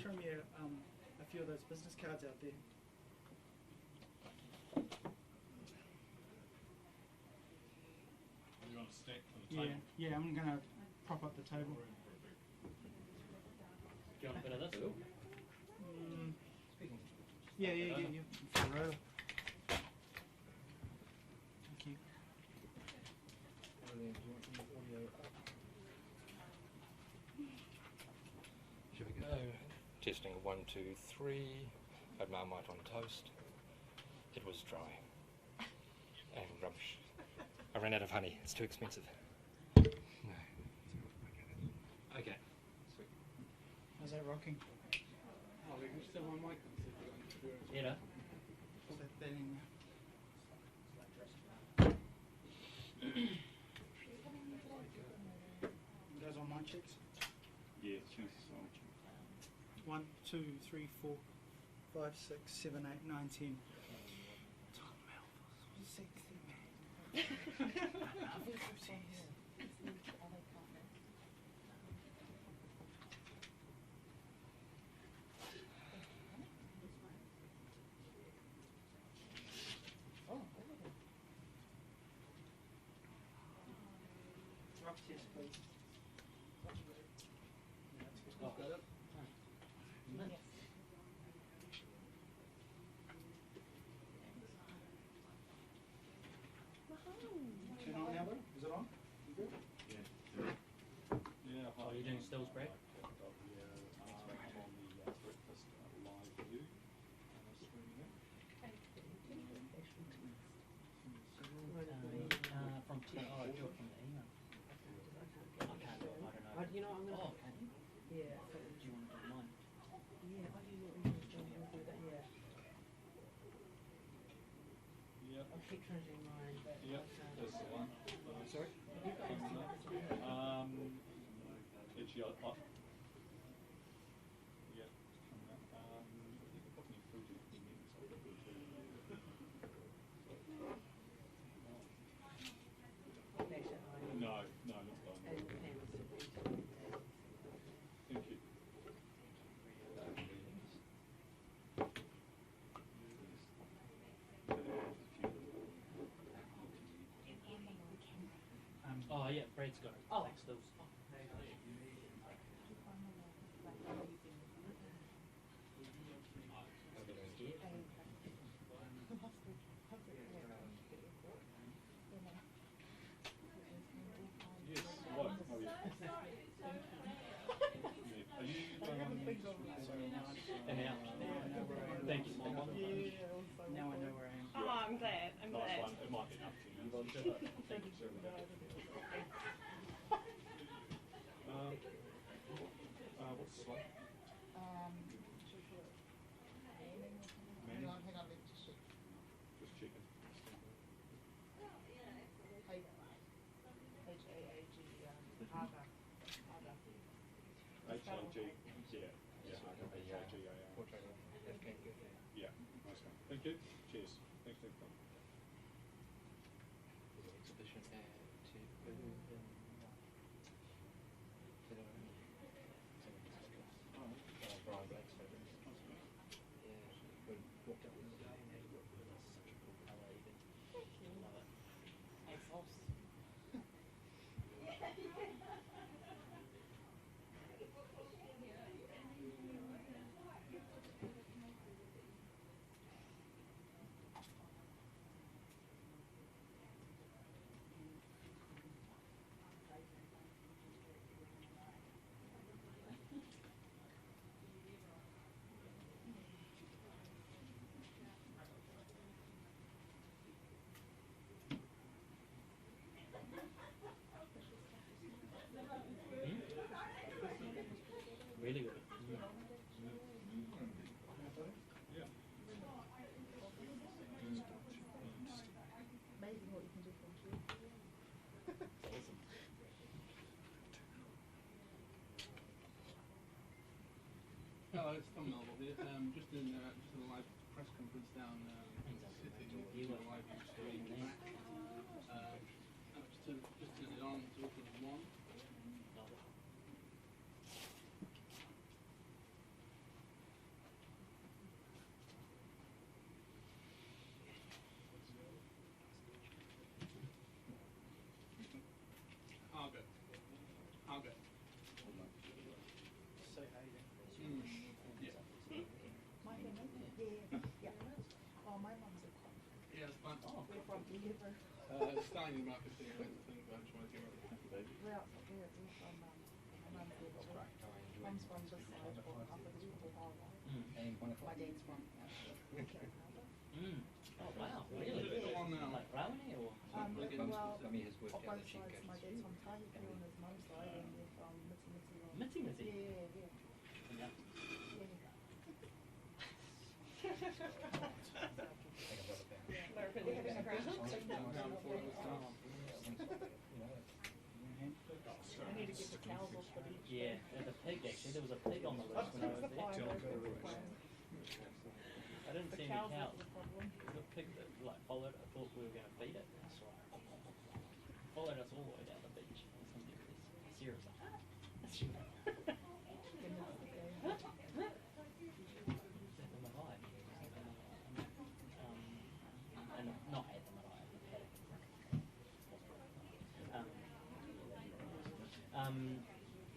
throw me a few of those business cards out there? You want to stack for the table? Yeah, I'm going to prop up the table. Do you want a bit of this? Yeah. For the row. Thank you. Should we go? Testing 1, 2, 3. Had Marmite on toast. It was dry. And rubbish. I ran out of honey. It's too expensive. No. Okay. Sweet. How's that rocking? Oh, we can still on mic. Yeah. Put that in there. You guys on mic checks? Yeah, chances are. 1, 2, 3, 4, 5, 6, 7, 8, 9, 10. Tom Melville's sexy man. Rock test, please. Turn on now, though? Is it on? You good? Yeah. Oh, you're doing stills, Brad? I'm on the breakfast live view. From do it from the email. I can't do it. I don't know. You know, I'm going to... Oh, can you? Yeah. Do you want to do mine? Yeah, I do do that, yeah. Yep. I'll keep trying to do mine, but... Yep, that's the one. Sorry? You've got anything It's your up. Yep, coming up. You can put me through to the meetings. No, not done. Thank you. Oh, yeah, Brad's got it. Oh, stills. Yes, what? Oh, yeah. Are you And out. Thank you. Now I know where I am. Oh, I'm glad. I'm nice glad. one. It might be enough to you. Thank you, sir. What's the slide? Hang on, let me just check. Just checking. H-A-A-G, Haga. H-A-G, yeah, H-A-G-A-R. Yeah, nice one. Thank you. Cheers. Thanks, Nick. There's an exhibition at Brian Blake's favourite. Yeah, we walked up the other day and had a look. It was such a cool colour even. Love it. Thanks, Hoss. Really good. Yeah. Amazing what you can do from here. Hello, it's Tom Melville here. Just in a live press conference down sitting with a live stream back. Just turn it on to open one. ever. Starting in about 15 minutes, I think, I'm trying to get ready. We're out here, we're from, my mum's there too. Mum's from this side, or up at the Little Harbour. And one My dad's from, Carrick Harbour. Oh wow, really? Come on now. Like Rawane or? Well, Mummy has worked on out both that she sides, goes my dad's from Tahiti on his mum's side, and they're from Mitty on. Mitty Mitty? Yeah, yeah. Yeah. We're having a ground chicken now before we start. I need to get the cows off the beach. Yeah, there's a pig actually. There was a pig on the loose when I was there. I didn't see any Cows cows. is the problem. The pig that like followed, I thought we were going to feed it. So followed us all the way down the beach. Sarah's like, ah. And not at the Marae, at the paddock.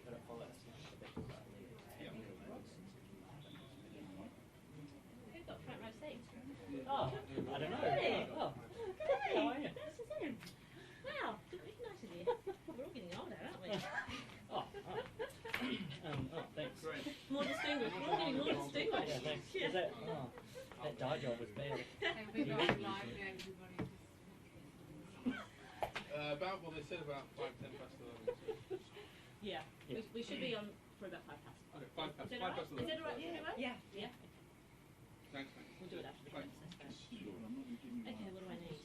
But it followed us down the beach. Who got front row seats? Oh, I don't know. Hey. Oh, Hey, how are you? this is him. Wow, didn't recognise you there. We're all getting older, aren't we? Oh, right. Oh, thanks. Great. More distinguished. We're all getting more distinguished. Yeah, thanks. Is that, oh, that dye job was bad. About, well, they said about 5, 10 past 11. Yeah. Yeah. We should be on for about 5 past. Okay, 5 past, Is that 5 alright? past 11. Is that alright for everyone? Yeah. Yeah. Thanks, mate. We'll do it after the Fine. class. That's fine. Okay, what do I need?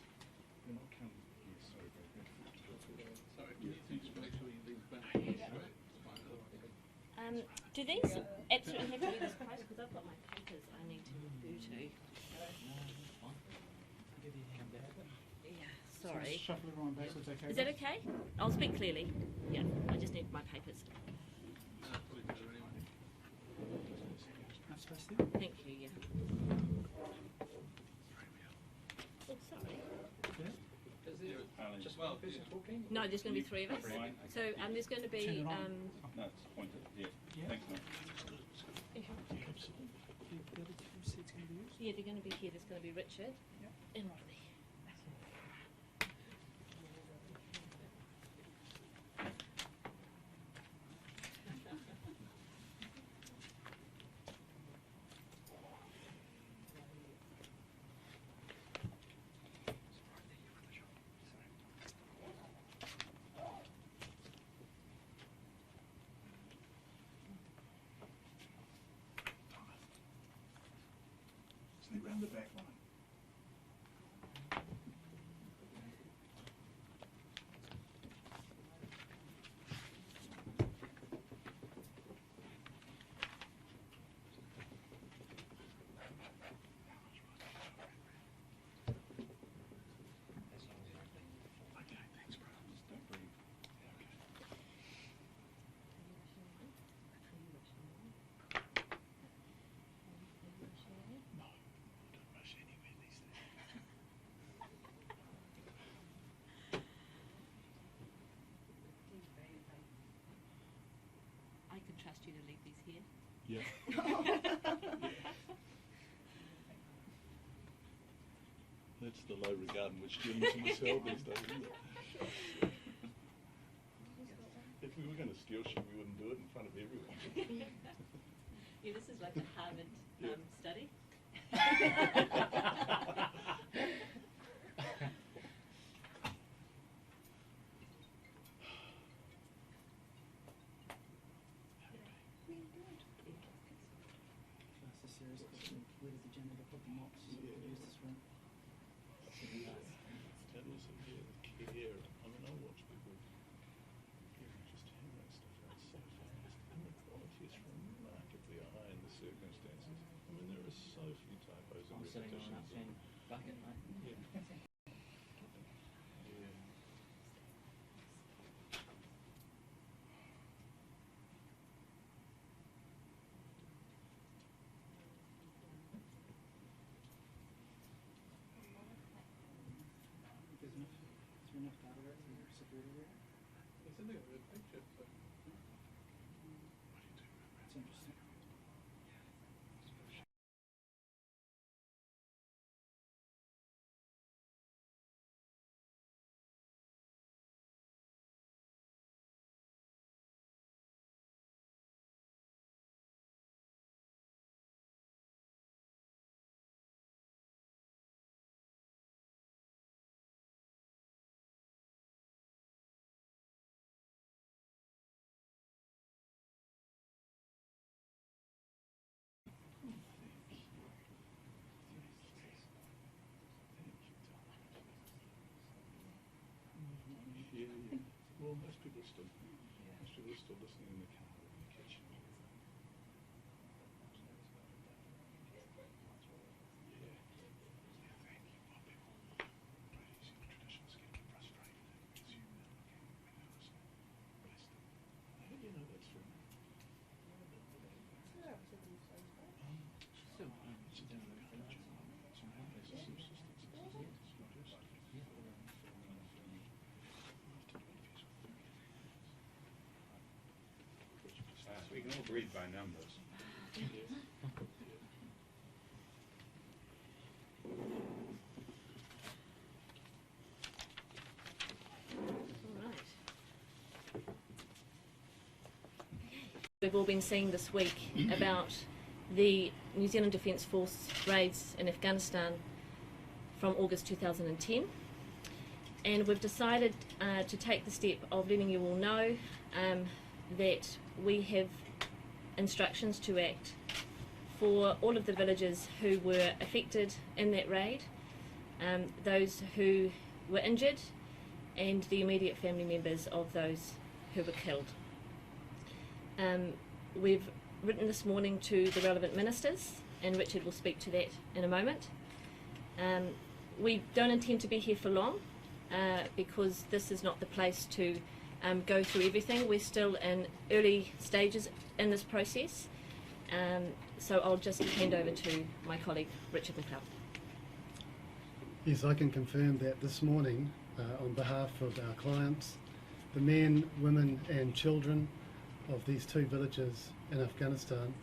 Sorry, you need to just make sure you leave back. It's fine, otherwise. Do these absolutely have to be this price? Because I've got my papers I need to review to. Yeah, sorry. Shuffle everyone backwards, okay? Is that okay? I'll speak clearly. Yeah, I just need my papers. Probably better anyway. Enough space there? Thank you, yeah. Oh, sorry. Just Well, one person yeah. talking? No, there's going to be 3 of us. Right. So there's going to Turn be, it on. No, it's pointed. Yeah. Yeah. Thanks, mate. The other 2 seats going to be used? yeah, they're going to be here. There's going to be Richard Yep. and Rodney. Sneak round the back line. Okay, thanks, bro. Just don't breathe. No, don't rush anywhere these days. I can trust you to leave these here. Yeah. That's the low regard in which journalism is held these days, isn't it? If we were going to steal shit, we wouldn't do it in front of everyone. Yeah, this is like a Harvard Yeah. study. That's a serious question. Where does the janitor put the mops to use this room? And also, yeah, the care. I mean, I watch people just hang that stuff out so fast, and the quality is remarkably high in the circumstances. I mean, there are so few typos and I'm sitting on an repetitions. upturned bucket, mate. Yeah. Yeah. There's enough data there for your security there. They said they got a good picture, so. It's interesting. still listening in the car or in the kitchen. Yeah. Thank you. Well, people, traditions get frustrated because you bless them. You know that's true. It's a different culture. It's around this subsistence. We can all read by numbers. We've all been seeing this week about the New Zealand Defence Force raids in Afghanistan from August 2010, and we've decided to take the step of letting you all know that we have instructions to act for all of the villagers who were affected in that raid, those who were injured, and the immediate family members of those who were killed. We've written this morning to the relevant ministers, and Richard will speak to that in a moment. We don't intend to be here for long because this is not the place to go through everything. We're still in early stages in this process, so I'll just hand over to my colleague Richard McLeod. Yes, I can confirm that this morning, on behalf of our clients, the men, women and children of these two villages in Afghanistan,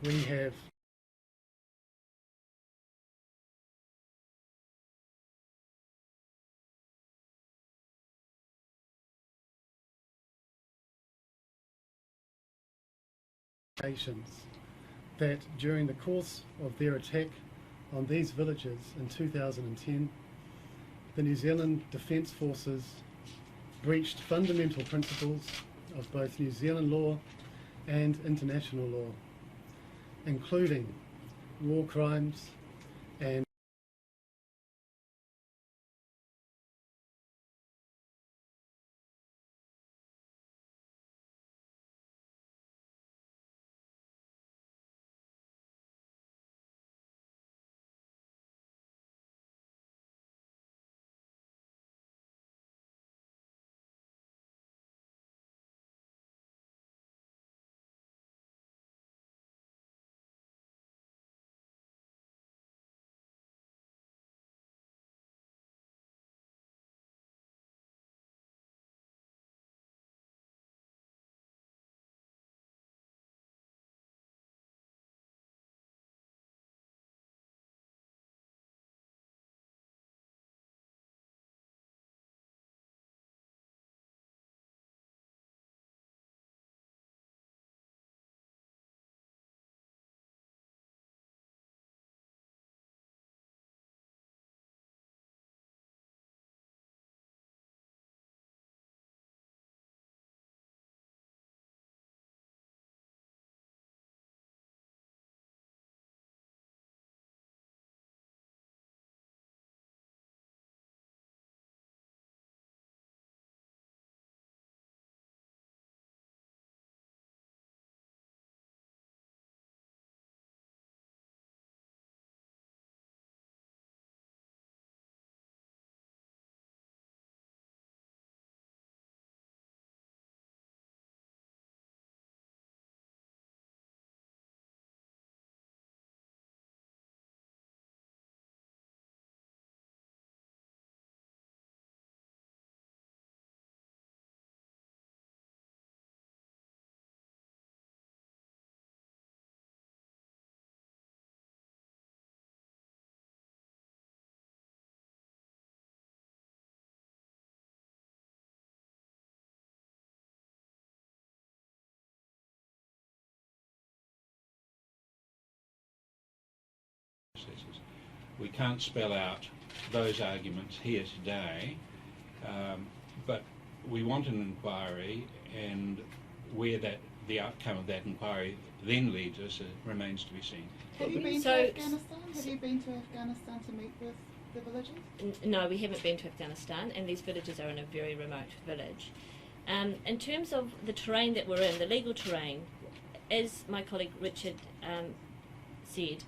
we have that during the course of their attack on these villages in 2010, the New Zealand Defence Forces breached fundamental principles of both New Zealand law and international law, including war crimes and we can't spell out those arguments here today, but we want an inquiry, and where the outcome of that inquiry then leads us remains to be seen. Have you been to Afghanistan? Have you been to Afghanistan to meet with the villagers? No, we haven't been to Afghanistan, and these villages are in a very remote village. In terms of the terrain that we're in, the legal terrain, as my colleague Richard said,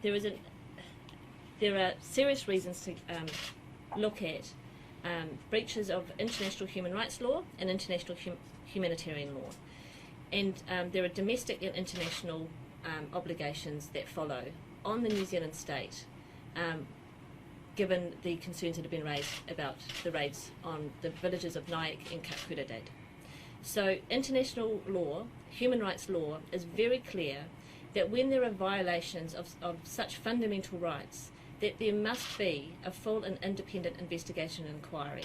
there are serious reasons to look at breaches of international human rights law and international humanitarian law. And there are domestic and international obligations that follow on the New Zealand state, given the concerns that have been raised about the raids on the villages of Naik and Kakuradad. So international law, human rights law, is very clear that when there are violations of such fundamental rights, that there must be a full and independent investigation and inquiry.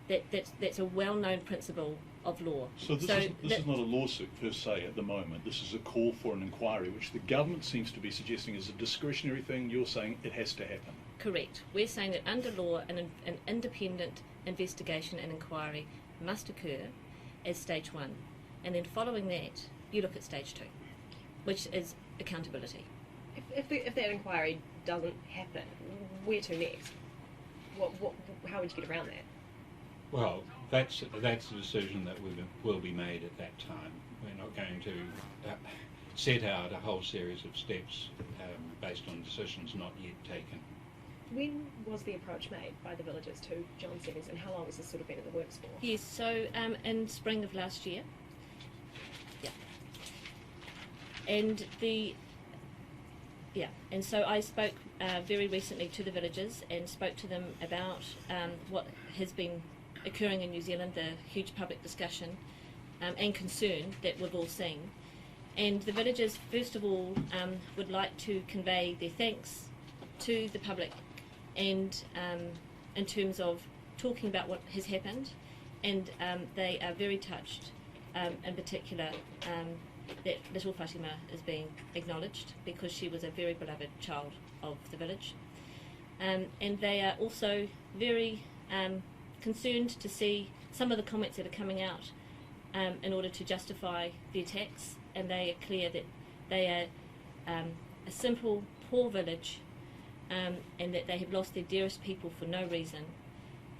That's a well-known principle of law. So this is not a lawsuit per se at the moment. This is a call for an inquiry, which the government seems to be suggesting is a discretionary thing. You're saying it has to happen. Correct. We're saying that under law, an independent investigation and inquiry must occur as stage one. And then following that, you look at stage two, which is accountability. If that inquiry doesn't happen, where to next? How would you get around that? Well, that's a decision that will be made at that time. We're not going to set out a whole series of steps based on decisions not yet taken. When was the approach made by the villagers to John Sevens, and how long has this sort of been in the works for? Yes, so in spring of last year. Yeah. And so I spoke very recently to the villagers and spoke to them about what has been occurring in New Zealand, the huge public discussion and concern that we've all seen. And the villagers, first of all, would like to convey their thanks to the public, and in terms of talking about what has happened, and they are very touched, in particular, that little Fatima is being acknowledged, because she was a very beloved child of the village. And they are also very concerned to see some of the comments that are coming out in order to justify the attacks, and they are clear that they are a simple, poor village, and that they have lost their dearest people for no reason,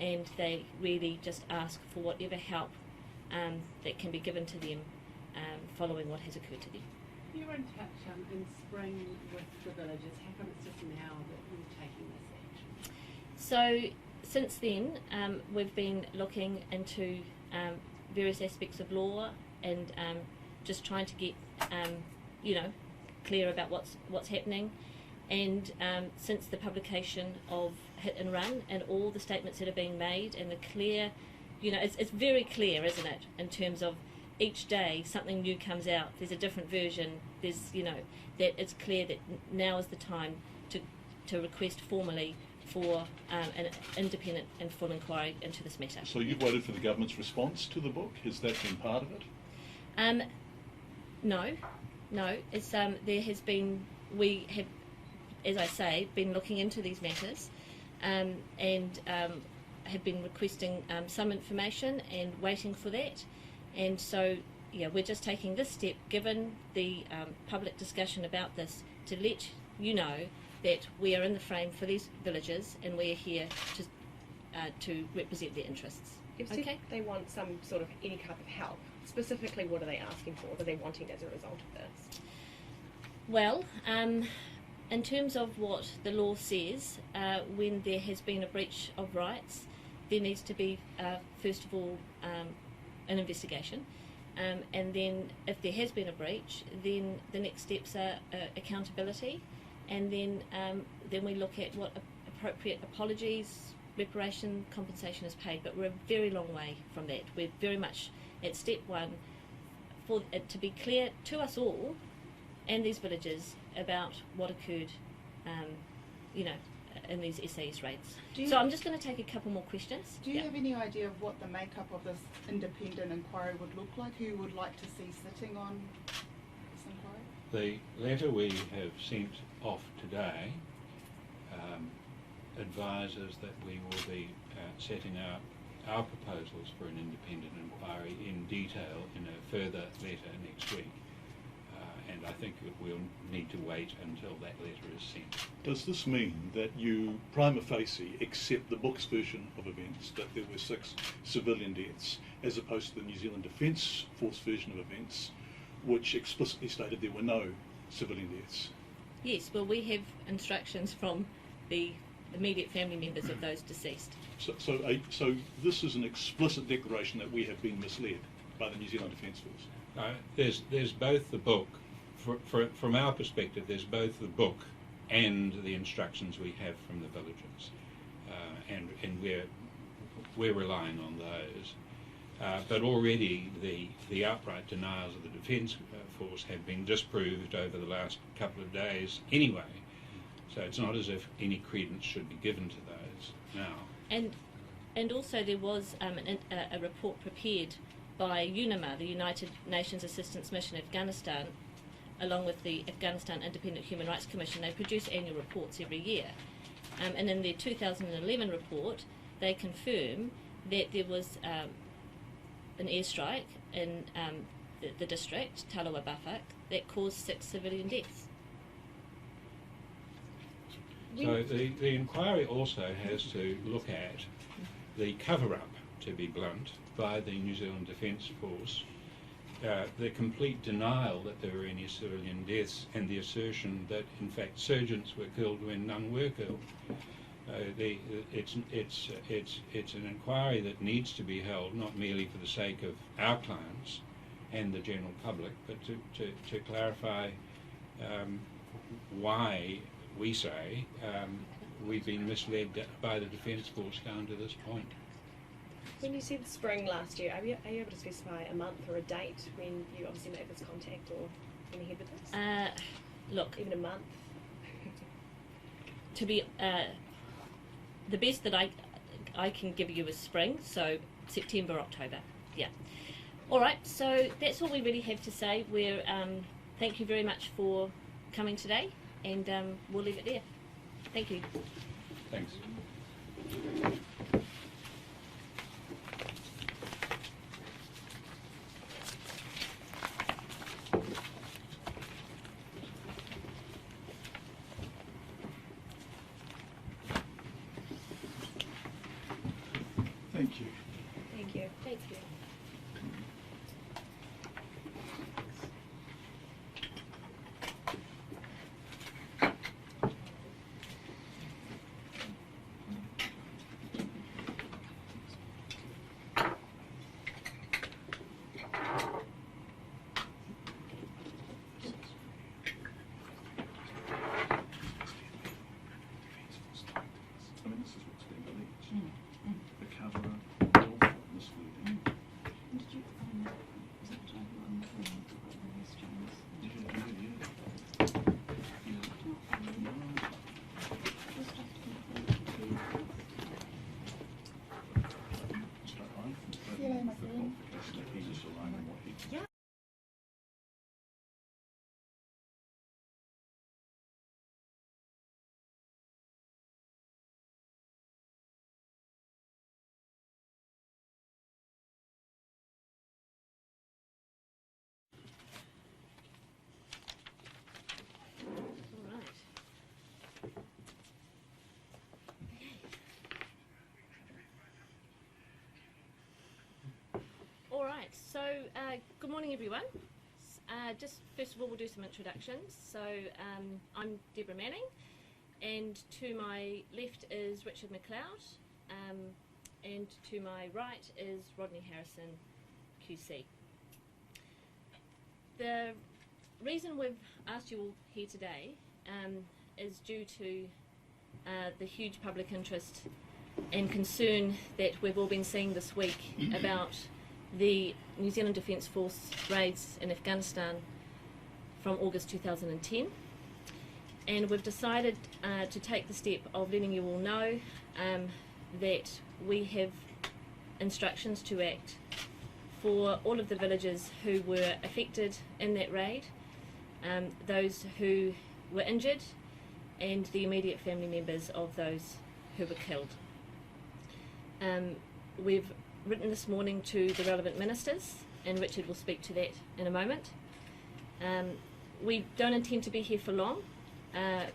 and they really just ask for whatever help that can be given to them following what has occurred to them. You were in touch in spring with the villagers. How come it's just now that you're taking this action? So since then, we've been looking into various aspects of law and just trying to get, clear about what's happening. And since the publication of Hit and Run and all the statements that are being made, and the clear, it's very clear, isn't it, in terms of each day something new comes out, there's a different version, there's, that it's clear that now is the time to request formally for an independent and full inquiry into this matter. So you've waited for the government's response to the book? Has that been part of it? No. It's there has been, we have, as I say, been looking into these matters, and have been requesting some information and waiting for that. And so, we're just taking this step, given the public discussion about this, to let you know that we are in the frame for these villagers, and we are here to represent their interests. You've said they want some sort of any type of help. Specifically, what are they asking for? What are they wanting as a result of this? Well, in terms of what the law says, when there has been a breach of rights, there needs to be, first of all, an investigation, and then if there has been a breach, then the next steps are accountability, and then we look at what appropriate apologies, reparation, compensation is paid. But we're a very long way from that. We're very much at step one, for it to be clear to us all and these villagers about what occurred, in these SAS raids. So I'm just going to take a couple more questions. Do you have any idea of what the makeup of this independent inquiry would look like? Who you would like to see sitting on this inquiry? The letter we have sent off today advises that we will be setting out our proposals for an independent inquiry in detail in a further letter next week. and I think that we'll need to wait until that letter is sent. Does this mean that you prima facie accept the book's version of events, that there were 6 civilian deaths, as opposed to the New Zealand Defence Force version of events, which explicitly stated there were no civilian deaths? Yes, well, we have instructions from the immediate family members of those deceased. So this is an explicit declaration that we have been misled by the New Zealand Defence Force. There's both the book, from our perspective, there's both the book and the instructions we have from the villages, and we're relying on those. But already the outright denials of the Defence Force have been disproved over the last couple of days anyway. So it's not as if any credence should be given to those now. And also there was a report prepared by UNAMA, the United Nations Assistance Mission Afghanistan, along with the Afghanistan Independent Human Rights Commission. They produce annual reports every year. And in their 2011 report, they confirm that there was an airstrike in the district, Talawa Bafak, that caused 6 civilian deaths. So the inquiry also has to look at the cover-up, to be blunt, by the New Zealand Defence Force, the complete denial that there were any civilian deaths, and the assertion that in fact surgeons were killed when none were killed. It's an inquiry that needs to be held not merely for the sake of our clients and the general public, but to clarify why we say we've been misled by the Defence Force down to this point. When you said spring last year, are you able to specify a month or a date when you obviously made this contact or went ahead with this? Look, even a month? to be the best that I can give you is spring, so September, October. Yeah. All right. So that's all we really have to say. We're thank you very much for coming today, and we'll leave it there. Thank you. Thanks. Thank you. Thank you. Thank you. I mean, this is what's being alleged. The cover-up, all misleading. Did you find that? Was that type on the questions? Yeah, my friend. He's just relying on what he... Yeah. All right, so good morning everyone. Just first of all we'll do some introductions. So I'm Deborah Manning, and to my left is Richard McLeod, and to my right is Rodney Harrison QC. The reason we've asked you all here today is due to the huge public interest and concern that we've all been seeing this week about the New Zealand Defence Force raids in Afghanistan from August 2010, and we've decided to take the step of letting you all know that we have instructions to act for all of the villagers who were affected in that raid, those who were injured, and the immediate family members of those who were killed. We've written this morning to the relevant ministers, and Richard will speak to that in a moment. we don't intend to be here for long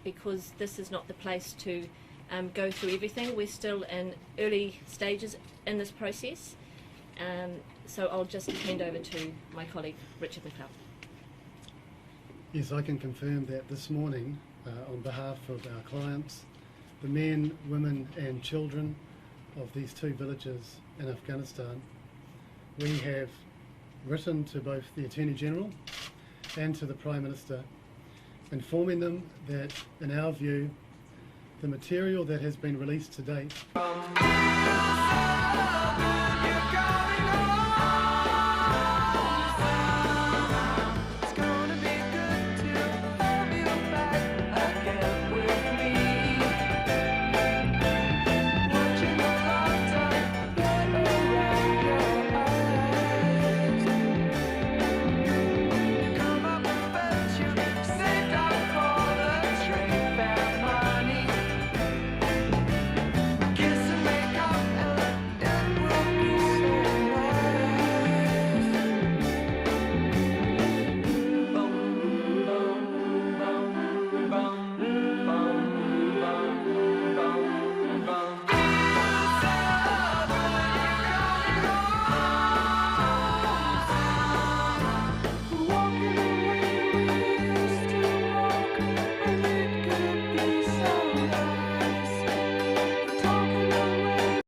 because this is not the place to go through everything. We're still in early stages in this process. So I'll just hand over to my colleague, Richard McLeod. Yes, I can confirm that this morning, on behalf of our clients, the men, women and children of these two villages in Afghanistan, we have written to both the Attorney General and to the Prime Minister, informing them that, in our view, the material that has been released to date